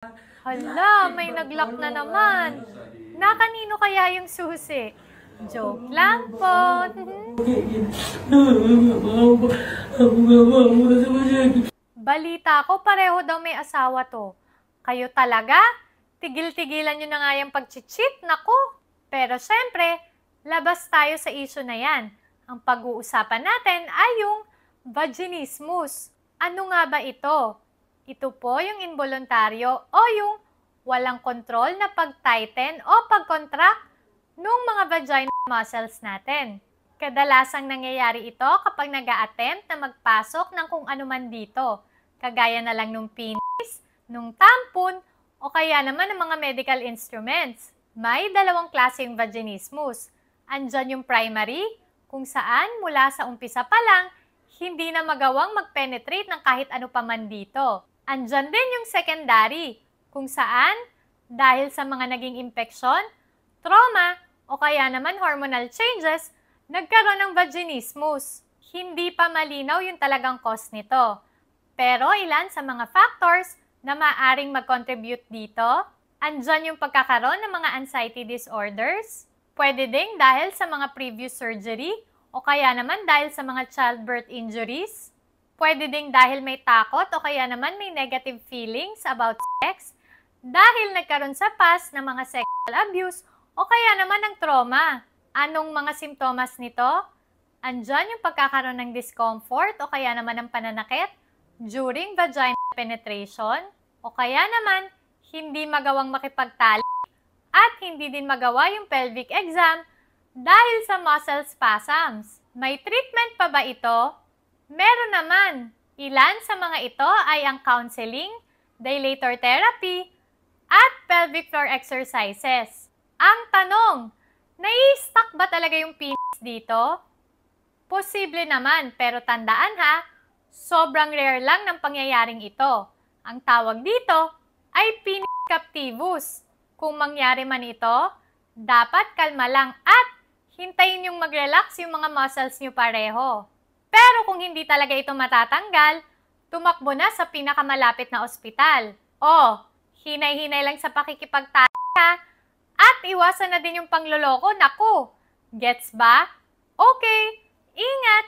Hala, may nag-lock na naman. Na kanino kaya yung susi? Joke lang po. Balita ko, pareho daw may asawa to. Kayo talaga? Tigil-tigilan nyo na nga yung pag-cheat, naku. Pero syempre, labas tayo sa issue na yan. Ang pag-uusapan natin ay yung vaginismus. Ano nga ba ito? Ito po yung involuntaryo o yung walang kontrol na pag-tighten o pag-contract ng mga vagina muscles natin. Kadalasang nangyayari ito kapag nag-a-attempt na magpasok ng kung ano man dito, kagaya na lang nung penis, nung tampon, o kaya naman ng mga medical instruments. May dalawang klaseng vaginismus. Andyan yung primary, kung saan mula sa umpisa pa lang, hindi na magawang mag-penetrate ng kahit ano pa man dito. Andyan din yung secondary, kung saan, dahil sa mga naging impeksyon, trauma, o kaya naman hormonal changes, nagkaroon ng vaginismus. Hindi pa malinaw yung talagang cause nito. Pero ilan sa mga factors na maaring mag-contribute dito, andyan yung pagkakaroon ng mga anxiety disorders, pwede ding dahil sa mga previous surgery, o kaya naman dahil sa mga childbirth injuries, pwede ding dahil may takot o kaya naman may negative feelings about sex, dahil nagkaroon sa past ng mga sexual abuse, o kaya naman ng trauma. Anong mga simptomas nito? Andyan yung pagkakaroon ng discomfort o kaya naman ng pananakit during vagina penetration, o kaya naman hindi magawang makipagtalik at hindi din magawa yung pelvic exam dahil sa muscle spasms. May treatment pa ba ito? Meron naman. Ilan sa mga ito ay ang counseling, dilator therapy, at pelvic floor exercises. Ang tanong, nai-stuck ba talaga yung penis dito? Posible naman, pero tandaan ha, sobrang rare lang ng pangyayaring ito. Ang tawag dito ay penis captivus. Kung mangyari man ito, dapat kalma lang at hintayin yung mag-relax yung mga muscles nyo pareho. Pero kung hindi talaga ito matatanggal, tumakbo na sa pinakamalapit na ospital. O, hinay-hinay lang sa pakikipagtali ha, at iwasan na din yung pangloloko. Naku, gets ba? Okay, ingat!